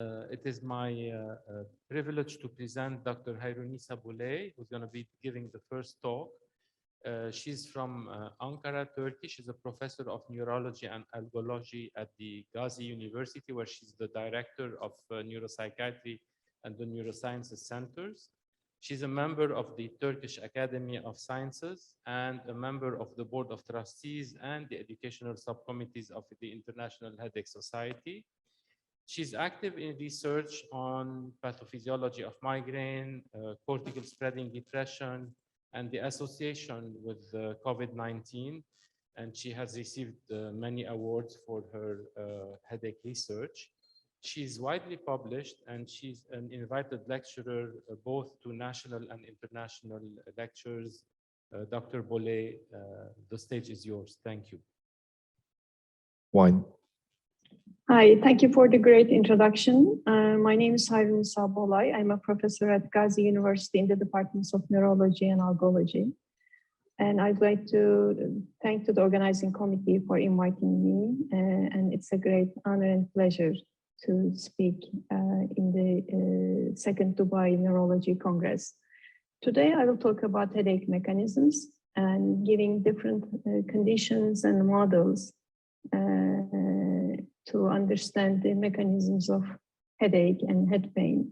It is my privilege to present Dr. Hayrunnisa Bolay, who's going to be giving the first talk. She's from Ankara, Turkey. She's a professor of neurology and algology at the Gazi University, where she's the director of neuropsychiatry and the neurosciences centers. She's a member of the Turkish Academy of Sciences and a member of the Board of Trustees and the educational subcommittees of the International Headache Society. She's active in research on pathophysiology of migraine, cortical-spreading depression, and the association with COVID-19. And she has received many awards for her headache research. She's widely published, and she's an invited lecturer both to national and international lectures. Dr. Bolay, the stage is yours. Thank you. Wine. Hi, thank you for the great introduction. My name is Hayrunnisa Bolay. I'm a professor at Gazi University in the departments of neurology and algology. And I'd like to thank the organizing committee for inviting me. And it's a great honor and pleasure to speak in the second Dubai Neurology Congress. Today, I will talk about headache mechanisms and giving different conditions and models to understand the mechanisms of headache and head pain.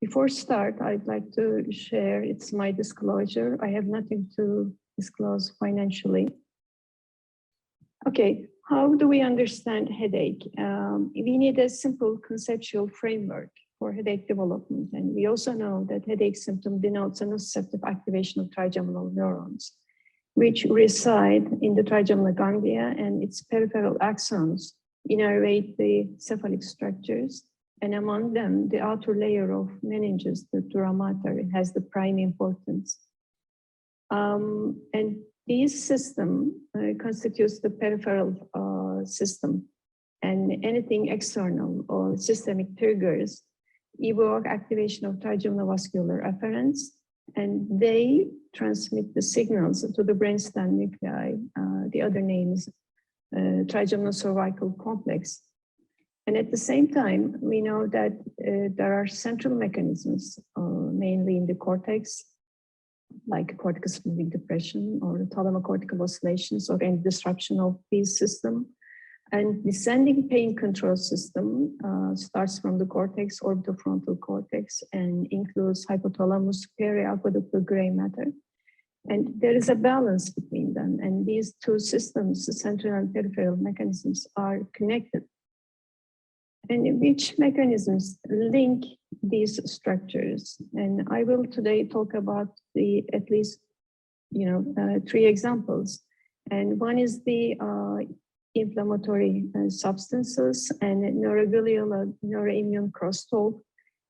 Before start, I'd like to share, it's my disclosure. I have nothing to disclose financially. Okay, how do we understand headache? We need a simple conceptual framework for headache development. And we also know that headache symptom denotes a nociceptive activation of trigeminal neurons, which reside in the trigeminal ganglia, and its peripheral axons innervate the cephalic structures. And among them, the outer layer of meninges, the dura mater, has the prime importance. And this system constitutes the peripheral system. And anything external or systemic triggers evoke activation of trigeminal vascular afferents, and they transmit the signals to the brainstem nuclei. The other name is trigeminal cervical complex. And at the same time, we know that there are central mechanisms, mainly in the cortex, like corticospinating depression or the thalamocortical oscillations or any disruption of this system. And descending pain control system starts from the cortex, orbitofrontal cortex, and includes hypothalamus, periaqueductal gray matter. And there is a balance between them. And these two systems, the central and peripheral mechanisms, are connected. And which mechanisms link these structures? And I will today talk about at least, three examples. And one is the inflammatory substances and neuroglial neuroimmune crosstalk.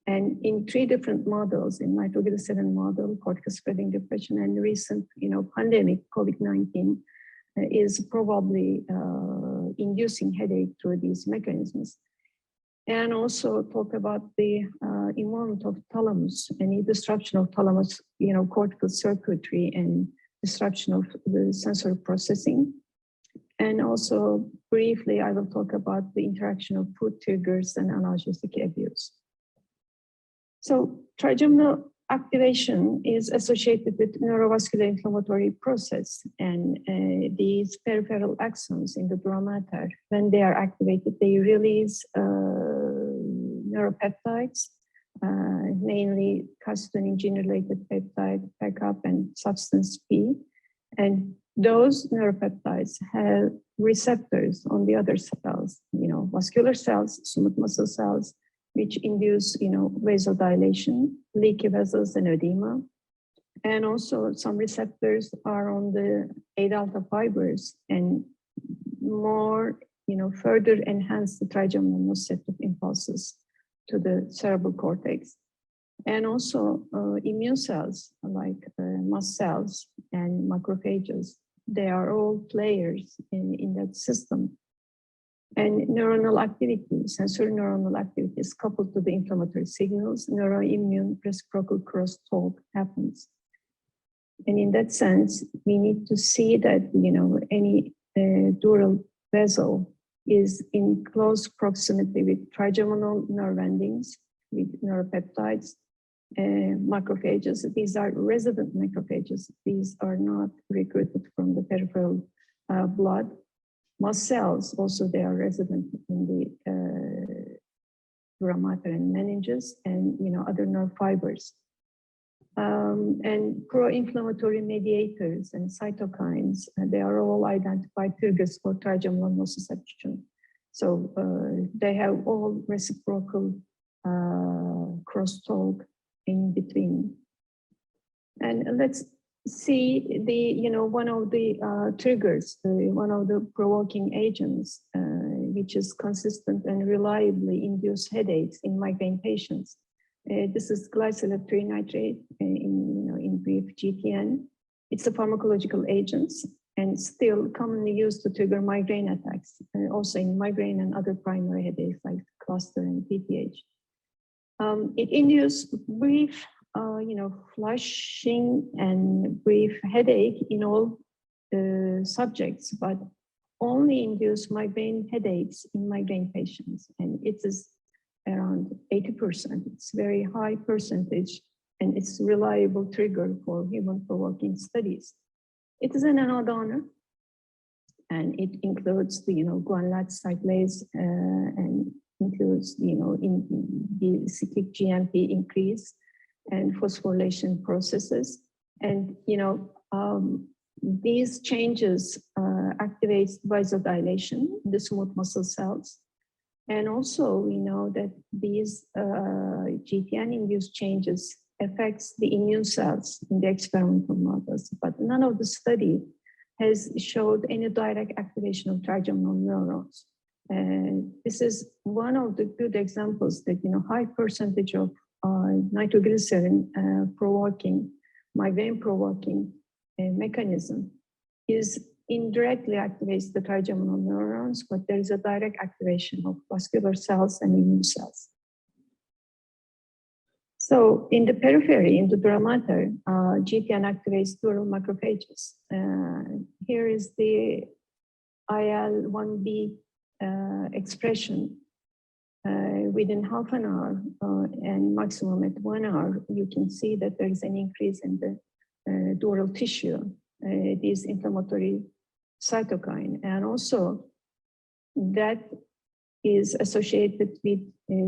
And in three different models, in nitroglycerin model, cortical-spreading depression, and recent, pandemic COVID-19 is probably inducing headache through these mechanisms. And also talk about the involvement of thalamus, any disruption of thalamus, cortical circuitry and disruption of the sensory processing. And also briefly, I will talk about the interaction of food triggers and analgesic abuse. So trigeminal activation is associated with neurovascular inflammatory process, and these peripheral axons in the dura mater, when they are activated, they release neuropeptides, mainly calcitonin gene-related peptide, PACAP, and substance P. And those neuropeptides have receptors on the other cells, vascular cells, smooth muscle cells, which induce, vasodilation, leaky vessels, and edema. And also some receptors are on the A-delta fibers and more, further enhance the trigeminal nociceptive impulses to the cerebral cortex. And also immune cells like mast cells and macrophages, they are all players in that system. And neuronal activity, sensory neuronal activity is coupled to the inflammatory signals. Neuroimmune reciprocal crosstalk happens. And in that sense, we need to see that, any dural vessel is in close proximity with trigeminal nerve endings, with neuropeptides, macrophages. These are resident macrophages. These are not recruited from the peripheral blood. Mast cells, also they are resident in the dura mater and meninges, and other nerve fibers. And pro-inflammatory mediators and cytokines, they are all identified triggers for trigeminal nociception. So they have all reciprocal crosstalk in between. And let's see the, one of the triggers, one of the provoking agents, which is consistent and reliably induce headaches in migraine patients. This is glycerol trinitrate, in brief GTN. It's a pharmacological agent and still commonly used to trigger migraine attacks, also in migraine and other primary headaches like cluster and PTH. It induces brief, flushing and brief headache in all subjects, but only induce migraine headaches in migraine patients, and it is around 80%. It's very high percentage, and it's a reliable trigger for human provoking studies. It is an anodonor, and it includes the guanylate cyclase and includes in the cyclic GMP increase and phosphorylation processes, and these changes activate vasodilation in the smooth muscle cells. And also we know that these GTN-induced changes affects the immune cells in the experimental models, but none of the study has showed any direct activation of trigeminal neurons. And this is one of the good examples that high percentage of nitroglycerin provoking, migraine provoking mechanism is indirectly activates the trigeminal neurons, but there is a direct activation of vascular cells and immune cells. So in the periphery, in the dura mater, GTN activates dural macrophages. Here is the IL-1B expression. Within half an hour and maximum at 1 hour, you can see that there is an increase in the dural tissue, these inflammatory cytokine, and also that is associated with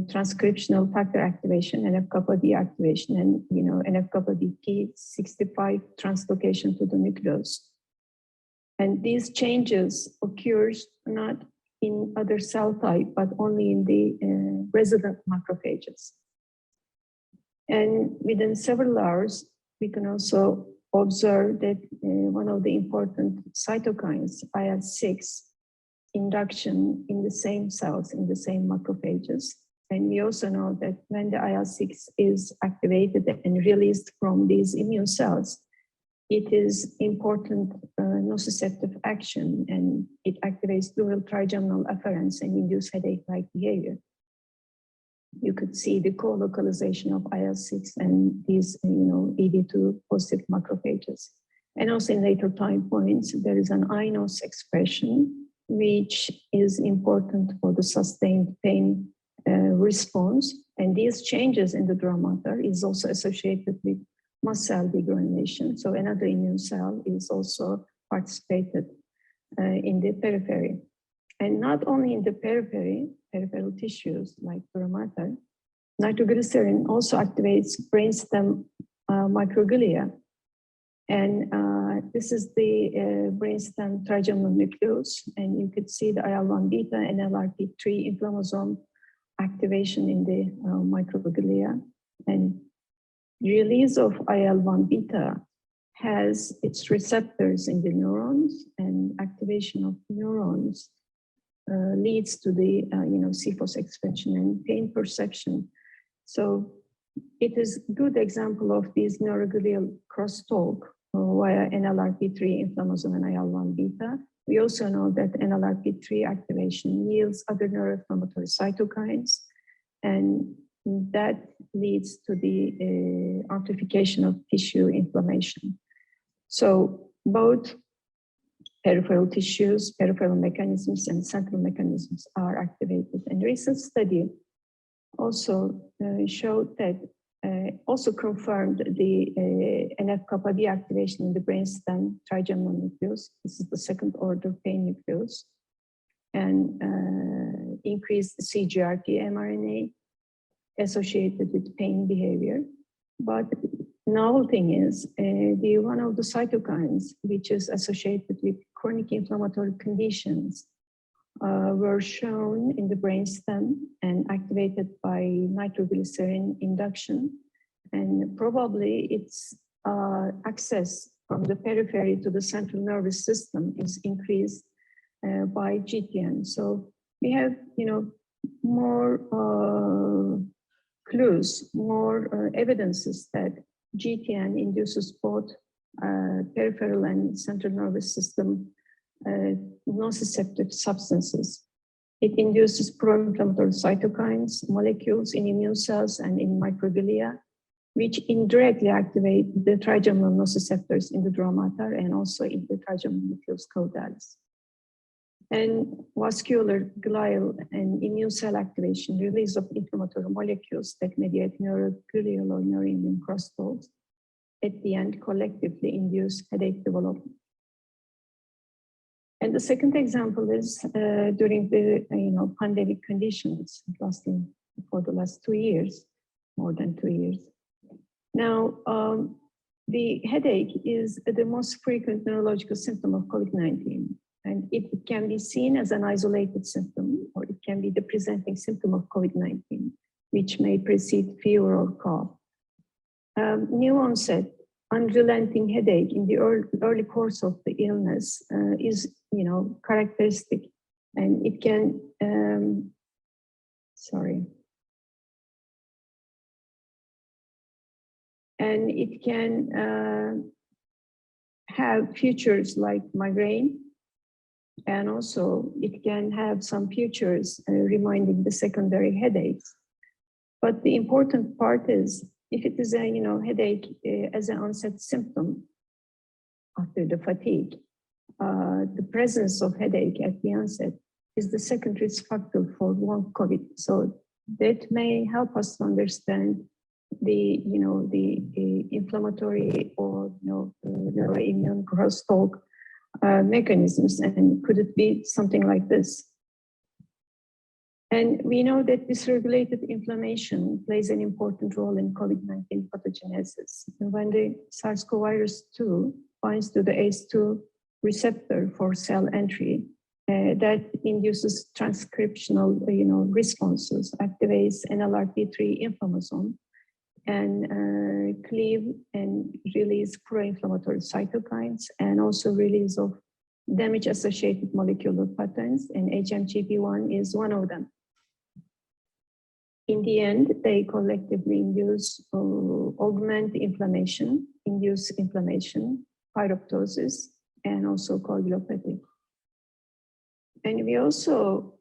transcriptional factor activation, NF-kappa D activation, and NF-kappa D P65 translocation to the nucleus. And these changes occurs not in other cell type, but only in the resident macrophages. And within several hours, we can also observe that one of the important cytokines, IL-6, induction in the same cells, in the same macrophages. And we also know that when the IL-6 is activated and released from these immune cells, it is important nociceptive action, and it activates dural trigeminal afferents and induce headache-like behavior. You could see the co-localization of IL-6 and these, ED2 positive macrophages. And also in later time points, there is an INOS expression, which is important for the sustained pain response. And these changes in the dura mater is also associated with mast cell degranulation. So another immune cell is also participated in the periphery. And not only in the periphery, peripheral tissues like dura mater, nitroglycerin also activates brainstem microglia. And this is the brainstem trigeminal nucleus. And you could see the IL-1 beta and LRP3 inflammasome activation in the microglia. And release of IL-1 beta has its receptors in the neurons, and activation of neurons leads to the CFOS expansion and pain perception. So it is a good example of these neuroglial crosstalk via NLRP3 inflammasome and IL-1 beta. We also know that NLRP3 activation yields other neuroinflammatory cytokines, and that leads to the amplification of tissue inflammation. So both peripheral tissues, peripheral mechanisms, and central mechanisms are activated. And recent study also showed that, also confirmed the NF-kappa B activation in the brainstem trigeminal nucleus. This is the second order pain nucleus, and increased CGRP mRNA associated with pain behavior. But novel thing is one of the cytokines which is associated with chronic inflammatory conditions were shown in the brainstem and activated by nitroglycerin induction, and probably its access from the periphery to the central nervous system is increased by GTN. So we have, more clues, more evidences that GTN induces both peripheral and central nervous system nociceptive substances. It induces pro-inflammatory cytokines, molecules in immune cells and in microglia, which indirectly activate the trigeminal nociceptors in the dura mater and also in the trigeminal nucleus caudalis. And vascular, glial, and immune cell activation, release of inflammatory molecules that mediate neuroglial or neuroimmune crosstalks, at the end collectively induce headache development. And the second example is during the pandemic conditions lasting for the last 2 years, more than 2 years. Now, the headache is the most frequent neurological symptom of COVID-19, and it can be seen as an isolated symptom, or it can be the presenting symptom of COVID-19, which may precede fever or cough. New onset, unrelenting headache in the early course of the illness is, characteristic, and it can, and it can have features like migraine, and also it can have some features reminding the secondary headaches. But the important part is, if it is a headache as an onset symptom after the fatigue, the presence of headache at the onset is the second risk factor for long COVID. So that may help us to understand the inflammatory or neuroimmune crosstalk mechanisms, and could it be something like this? And we know that dysregulated inflammation plays an important role in COVID-19 pathogenesis. And when the SARS-CoV-2 binds to the ACE2 receptor for cell entry, that induces transcriptional responses, activates NLRP3 inflammasome, and cleave and release pro-inflammatory cytokines, and also release of damage-associated molecular patterns, and HMGP1 is one of them. In the end, they collectively induce, augment inflammation, induce inflammation, pyroptosis, and also coagulopathy. And we also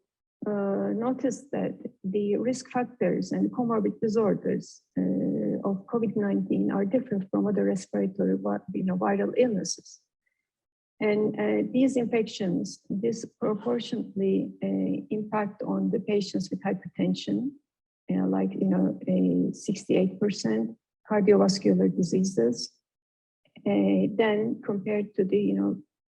noticed that the risk factors and comorbid disorders of COVID-19 are different from other respiratory viral illnesses. And these infections disproportionately impact on the patients with hypertension, like 68% cardiovascular diseases, then compared to the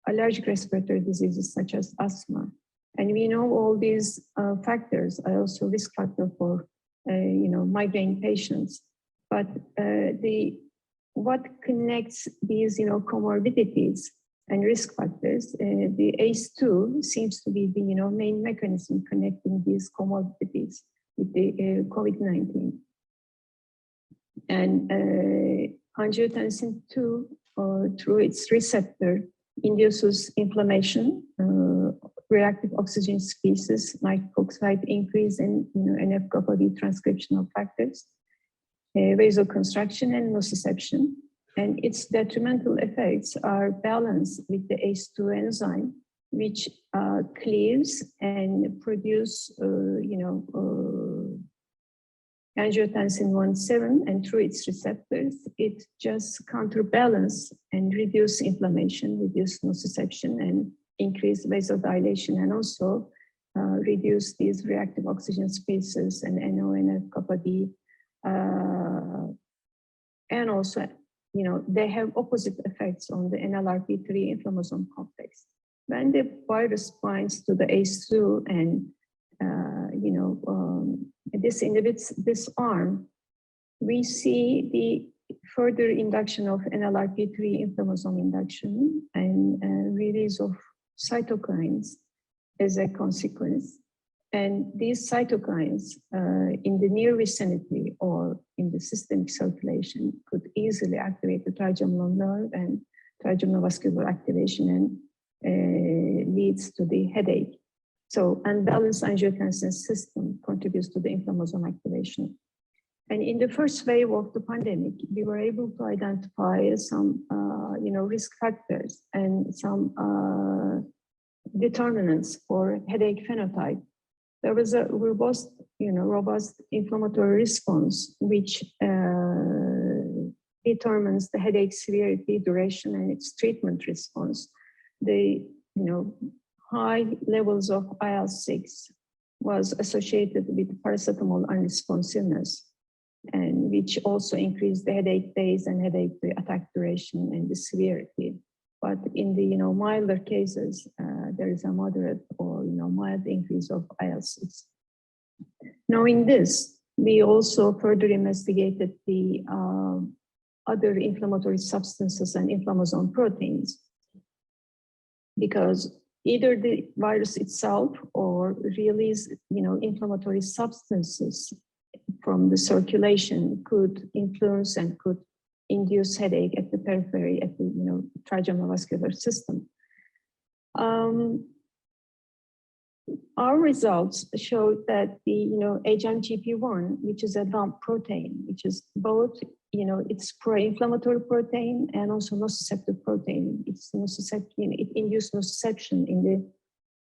allergic respiratory diseases such as asthma. And we know all these factors are also risk factor for migraine patients. But what connects these comorbidities and risk factors, the ACE2 seems to be the main mechanism connecting these comorbidities with the COVID-19. And angiotensin 2, through its receptor, induces inflammation, reactive oxygen species, nitric oxide increase in NF-kappa B transcriptional factors, vasoconstriction and nociception. And its detrimental effects are balanced with the ACE2 enzyme, which cleaves and produce, angiotensin 1,7, and through its receptors, it just counterbalance and reduce inflammation, reduce nociception, and increase vasodilation and also reduce these reactive oxygen species and NO/NF-kappa B. And also, they have opposite effects on the NLRP3 inflammasome complex. When the virus binds to the ACE2 and, this inhibits this arm, we see the further induction of NLRP3 inflammasome induction and release of cytokines as a consequence. And these cytokines in the near vicinity or in the systemic circulation could easily activate the trigeminal nerve and trigeminal vascular activation and leads to the headache. So unbalanced angiotensin system contributes to the inflammasome activation. And in the first wave of the pandemic, we were able to identify some, risk factors and some determinants for headache phenotype. There was a robust inflammatory response, which determines the headache severity, duration, and its treatment response. The high levels of IL-6 was associated with paracetamol unresponsiveness, and which also increased the headache days and headache attack duration and the severity. But in the milder cases, there is a moderate or mild increase of IL-6. Knowing this, we also further investigated the other inflammatory substances and inflammasome proteins, because either the virus itself or release inflammatory substances from the circulation could influence and could induce headache at the periphery, at the trigeminal vascular system. Our results showed that the HMGP1, which is a lump protein, which is both it's pro-inflammatory protein and also nociceptive protein. It induced nociception in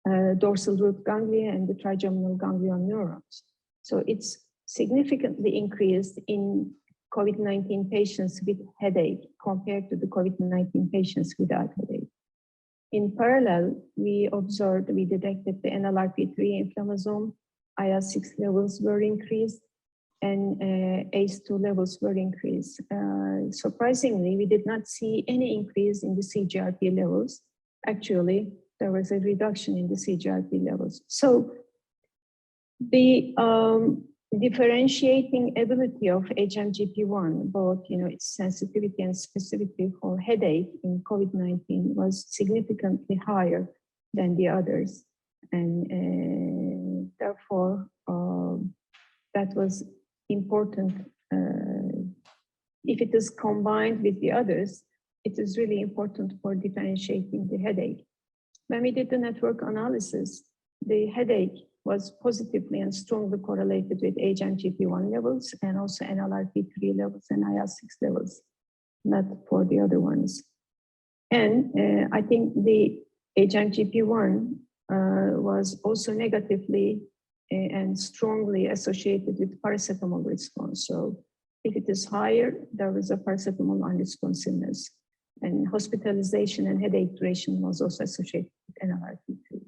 the dorsal root ganglia and the trigeminal ganglion neurons. So it's significantly increased in COVID-19 patients with headache compared to the COVID-19 patients without headache. In parallel, we detected the NLRP3 inflammasome, IL-6 levels were increased, and ACE2 levels were increased. Surprisingly, we did not see any increase in the CGRP levels. Actually, there was a reduction in the CGRP levels. So the differentiating ability of HMGP1, both its sensitivity and specificity for headache in COVID-19 was significantly higher than the others, and therefore that was important. If it is combined with the others, it is really important for differentiating the headache. When we did the network analysis, the headache was positively and strongly correlated with HMGP1 levels and also NLRP3 levels and IL-6 levels, not for the other ones. And I think the HMGP1 was also negatively and strongly associated with paracetamol response. So if it is higher, there was a paracetamol unresponsiveness, and hospitalization and headache duration was also associated with NLRP3.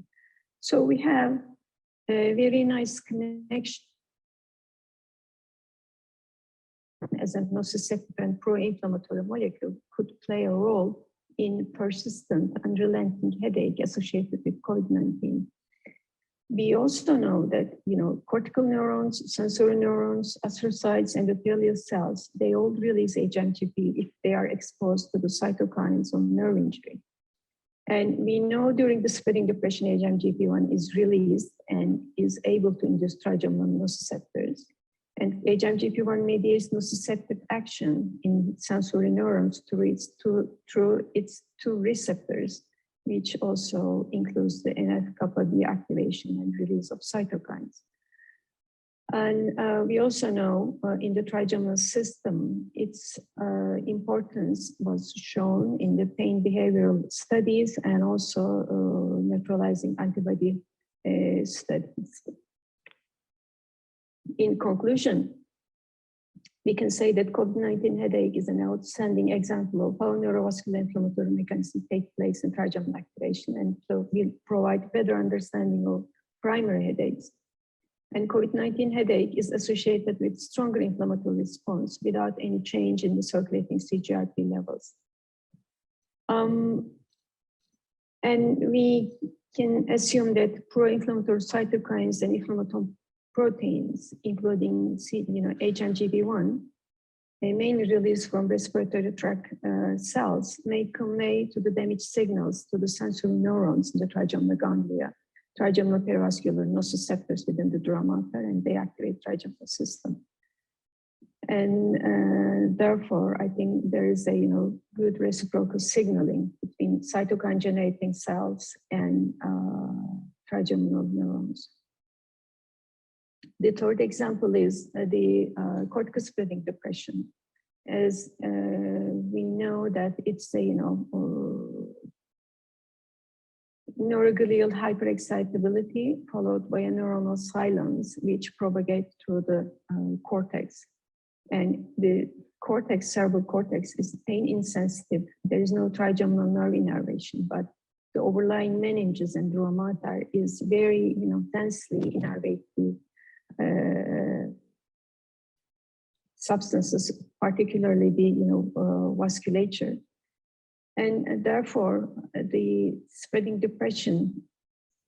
So we have a very nice connection as a nociceptive and pro-inflammatory molecule could play a role in persistent, unrelenting headache associated with COVID-19. We also know that, cortical neurons, sensory neurons, astrocytes, endothelial cells, they all release HMGP if they are exposed to the cytokines of nerve injury. And we know during the spreading depression, HMGP1 is released and is able to induce trigeminal nociceptors. And HMGP1 mediates nociceptive action in sensory neurons through its two receptors, which also includes the NF-kappa B activation and release of cytokines. And we also know in the trigeminal system, its importance was shown in the pain behavioral studies and also neutralizing antibody studies. In conclusion, we can say that COVID-19 headache is an outstanding example of how neurovascular inflammatory mechanisms take place in trigeminal activation, and so will provide better understanding of primary headaches. And COVID-19 headache is associated with stronger inflammatory response without any change in the circulating CGRP levels. And we can assume that pro-inflammatory cytokines and inflammatory proteins, including HMGB1, mainly released from respiratory tract cells, may convey to the damaged signals to the sensory neurons in the trigeminal ganglia, trigeminal perivascular nociceptors within the dura mater, and they activate trigeminal system. And therefore, I think there is a good reciprocal signaling between cytokine generating cells and trigeminal neurons. The third example is the corticospinating depression. As we know that it's a neuroglial hyperexcitability followed by a neuronal silence, which propagate through the cortex. And the cortex, cerebral cortex, is pain insensitive. There is no trigeminal nerve innervation, but the overlying meninges and dura mater is very, densely innervate the substances, particularly the, vasculature. And therefore, the spreading depression,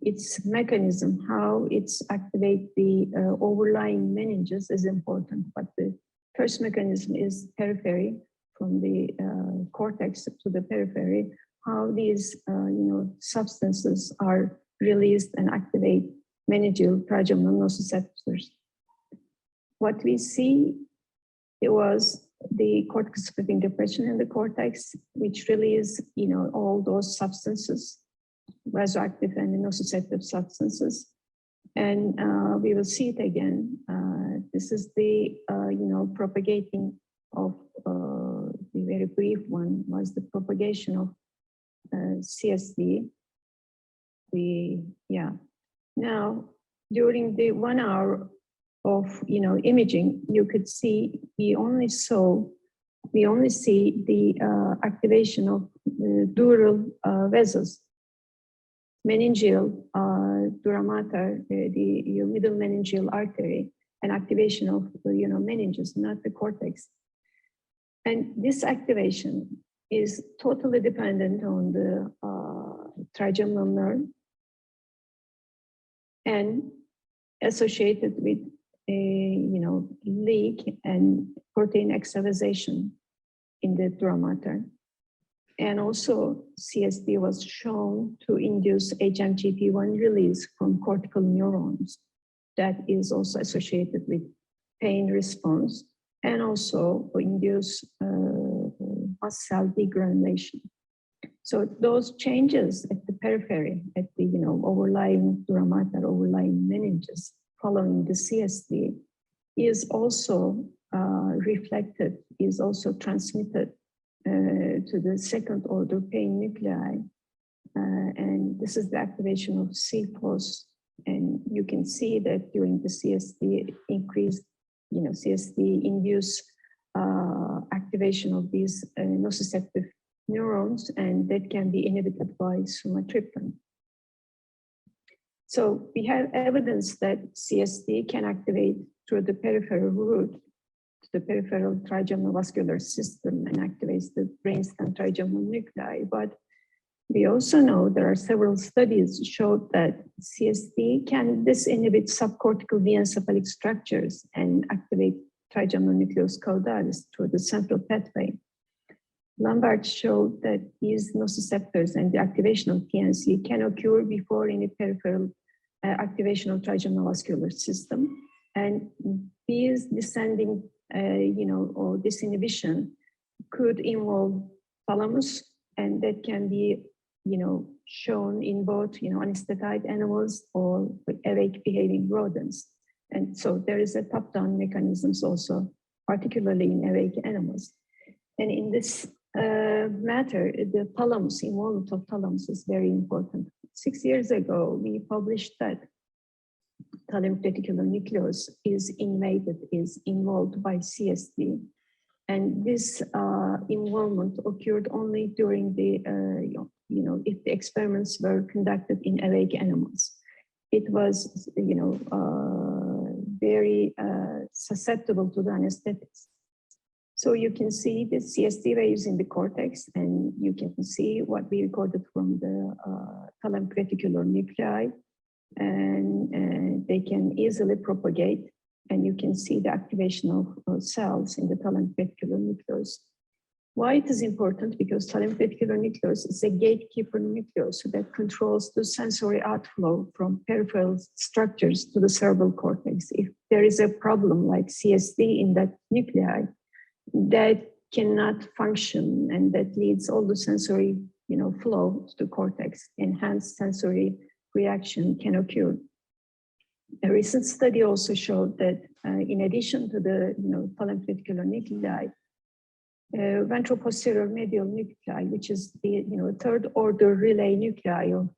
its mechanism, how it's activate the overlying meninges is important, but the first mechanism is periphery, from the cortex to the periphery, how these substances are released and activate meningeal trigeminal nociceptors. What we see, it was the corticospinating depression in the cortex, which release all those substances, vasoactive and nociceptive substances. And we will see it again. This is the propagating of the very brief one was the propagation of CSD. Now, during the 1 hour of imaging, you could see we only see the activation of dural vessels, meningeal dura mater, the middle meningeal artery, and activation of meninges, not the cortex. And this activation is totally dependent on the trigeminal nerve and associated with a leak and protein extravasation in the dura mater. And also CSD was shown to induce HMGP1 release from cortical neurons that is also associated with pain response, and also induce mast cell degranulation. So those changes at the periphery, at the overlying dura mater, overlying meninges, following the CSD, is also reflected, is also transmitted to the second order pain nuclei. And this is the activation of CPOS. And you can see that during the CSD increased, CSD induce activation of these nociceptive neurons, and that can be inhibited by sumatriptan. So we have evidence that CSD can activate through the peripheral route to the peripheral trigeminal vascular system and activates the brainstem trigeminal nuclei. But we also know there are several studies showed that CSD can disinhibit subcortical diencephalic structures and activate trigeminal nucleus caudalis through the central pathway. Lambert showed that these nociceptors and the activation of TNC can occur before any peripheral activation of trigeminal vascular system. And these descending, or disinhibition could involve thalamus, and that can be, shown in both, anesthetized animals or awake behaving rodents. And so there is a top-down mechanisms also, particularly in awake animals. And in this matter, the thalamus, involvement of thalamus is very important. 6 years ago, we published that thalamic reticular nucleus is invaded, is involved by CST. And this involvement occurred only during the, if the experiments were conducted in awake animals. It was, very susceptible to the anesthetics. So you can see the CST waves in the cortex, and you can see what we recorded from the thalamic reticular nuclei, and they can easily propagate. And you can see the activation of cells in the thalamic reticular nucleus. Why it is important? Because thalamic reticular nucleus is a gatekeeper nucleus that controls the sensory outflow from peripheral structures to the cerebral cortex. If there is a problem like CST in that nuclei, that cannot function, and that leads all the sensory, flow to the cortex. Enhanced sensory reaction can occur. A recent study also showed that in addition to the thalamic reticular nuclei, ventroposterior medial nuclei, which is the third order relay nuclei of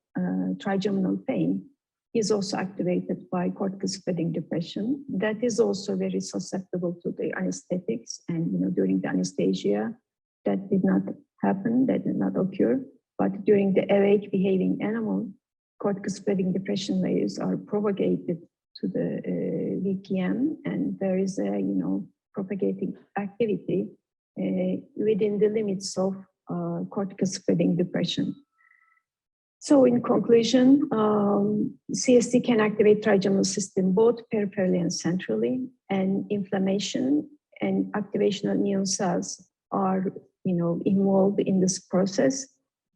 trigeminal pain, is also activated by corticospinating depression. That is also very susceptible to the anesthetics, and during the anesthesia, that did not happen, that did not occur. But during the awake behaving animal, corticospinating depression waves are propagated to the VPM, and there is a propagating activity within the limits of corticospinating depression. So in conclusion, CST can activate trigeminal system both peripherally and centrally, and inflammation and activation of neon cells are involved in this process.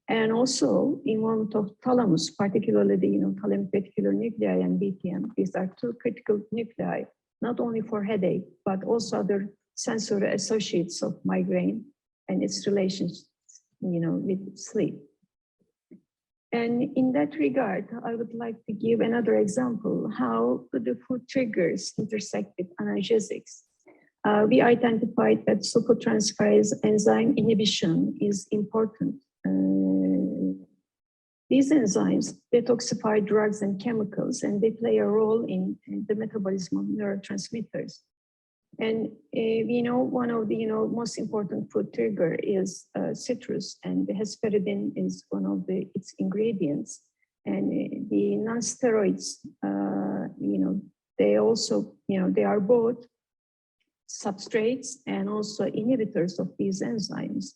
And also involvement of thalamus, particularly the thalamic reticular nuclei and BPM. These are two critical nuclei, not only for headache, but also other sensory associates of migraine and its relations, with sleep. And in that regard, I would like to give another example how the food triggers intersect with analgesics. We identified that sulfotransferase enzyme inhibition is important. These enzymes detoxify drugs and chemicals, and they play a role in the metabolism of neurotransmitters. And we know one of the most important food trigger is citrus, and the hesperidin is one of its ingredients. And the non-steroids, they also, they are both substrates and also inhibitors of these enzymes.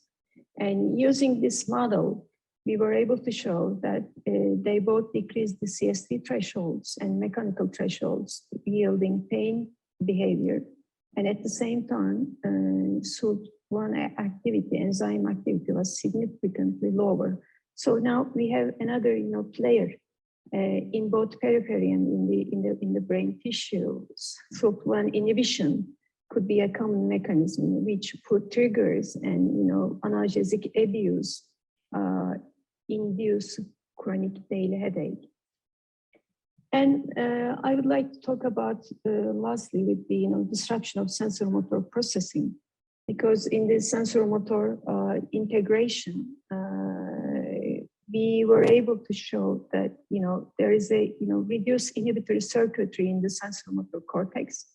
And using this model, we were able to show that they both decrease the CST thresholds and mechanical thresholds, yielding pain behavior. And at the same time, SULT1 activity, enzyme activity, was significantly lower. So now we have another, player in both periphery and in the brain tissues. SULT1 inhibition could be a common mechanism which food triggers and analgesic abuse induce chronic daily headache. And I would like to talk about lastly with the disruption of sensorimotor processing, because in the sensorimotor integration, we were able to show that there is a reduced inhibitory circuitry in the sensorimotor cortex,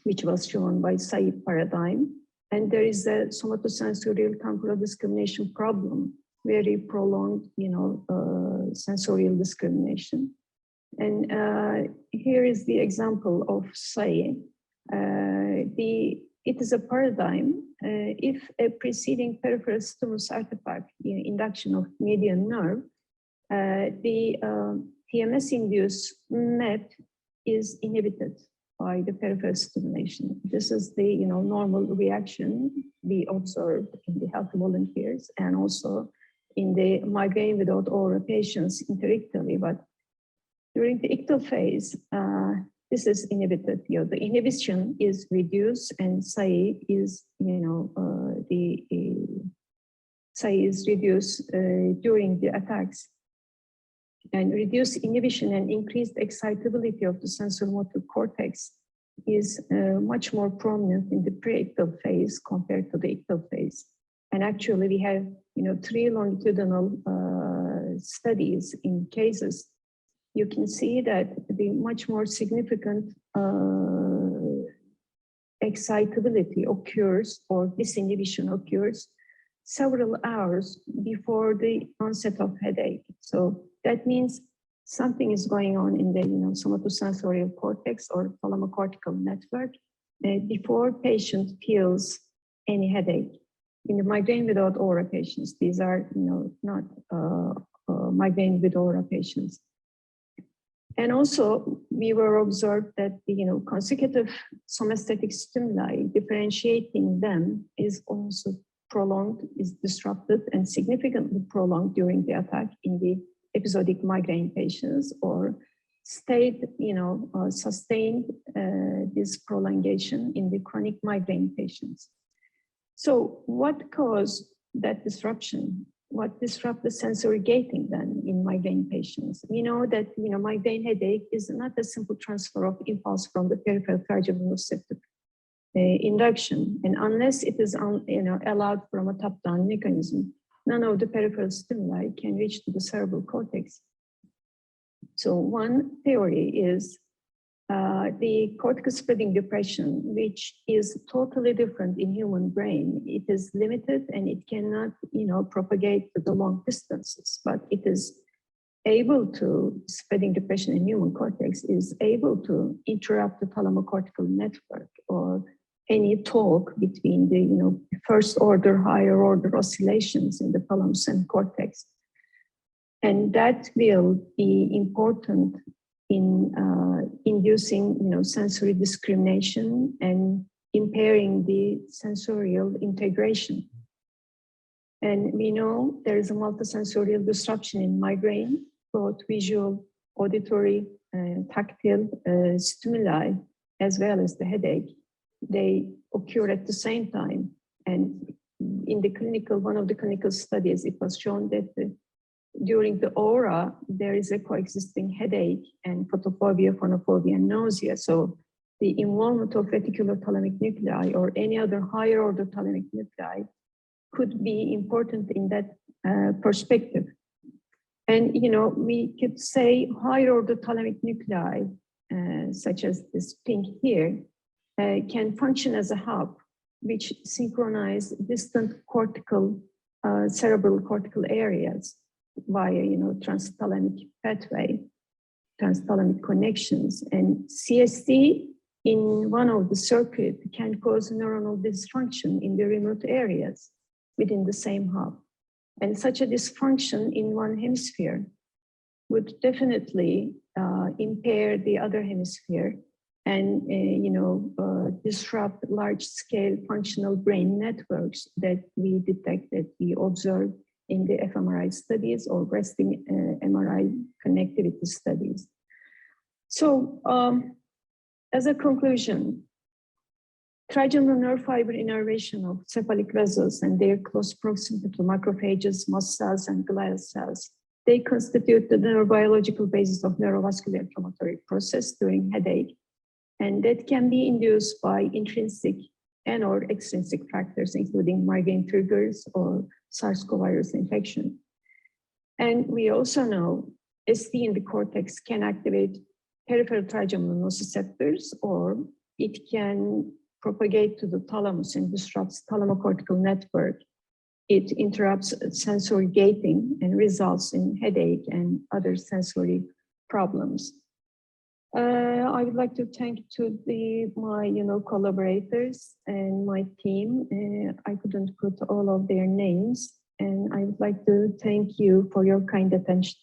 which was shown by Said paradigm, and there is a somatosensorial temporal discrimination problem, very prolonged sensorial discrimination. And here is the example of Said. It is a paradigm if a preceding peripheral stimulus artifact, induction of median nerve, the TMS-induced MET is inhibited by the peripheral stimulation. This is the normal reaction we observed in the healthy volunteers and also in the migraine without aura patients interictally. But during the ictal phase, this is inhibited. The inhibition is reduced, and psi is, psi is reduced during the attacks. And reduced inhibition and increased excitability of the sensorimotor cortex is much more prominent in the pre-ictal phase compared to the ictal phase. And actually, we have 3 longitudinal studies in cases you can see that the much more significant excitability occurs or disinhibition occurs several hours before the onset of headache. So that means something is going on in the somatosensorial cortex or thalamocortical network before patient feels any headache. In the migraine without aura patients, these are not migraine with aura patients. And also, we were observed that the consecutive somesthetic stimuli, differentiating them is also prolonged, is disrupted and significantly prolonged during the attack in the episodic migraine patients, or stayed, sustained this prolongation in the chronic migraine patients. So what caused that disruption? What disrupts the sensory gating then in migraine patients? We know that migraine headache is not a simple transfer of impulse from the peripheral trigeminal nociceptive induction, and unless it is allowed from a top-down mechanism, none of the peripheral stimuli can reach to the cerebral cortex. So one theory is the corticospinating depression, which is totally different in human brain. It is limited and it cannot, propagate to the long distances, but it is able to, spreading depression in human cortex is able to interrupt the thalamocortical network or any talk between the, first order, higher order oscillations in the thalamus and cortex. And that will be important in inducing, sensory discrimination and impairing the sensorial integration. And we know there is a multisensorial disruption in migraine, both visual, auditory, tactile stimuli, as well as the headache. They occur at the same time. And in the one of the clinical studies, it was shown that during the aura, there is a coexisting headache and photophobia, phonophobia, and nausea. So the involvement of reticulothalamic nuclei or any other higher order thalamic nuclei could be important in that perspective. And, we could say higher order thalamic nuclei, such as this pink here, can function as a hub, which synchronize distant cortical, cerebral cortical areas via, transthalamic pathway, transthalamic connections. And CST in one of the circuit can cause neuronal dysfunction in the remote areas within the same hub. And such a dysfunction in one hemisphere would definitely impair the other hemisphere and disrupt large-scale functional brain networks that we detected, we observed in the fMRI studies or resting MRI connectivity studies. So as a conclusion, trigeminal nerve fiber innervation of cephalic vessels and their close proximity to macrophages, mast cells, and glial cells, they constitute the neurobiological basis of neurovascular inflammatory process during headache. And that can be induced by intrinsic and or extrinsic factors, including migraine triggers or SARS-CoV virus infection. And we also know ST in the cortex can activate peripheral trigeminal nociceptors, or it can propagate to the thalamus and disrupts thalamocortical network. It interrupts sensory gating and results in headache and other sensory problems. I would like to thank my collaborators and my team. I couldn't put all of their names, and I would like to thank you for your kind attention.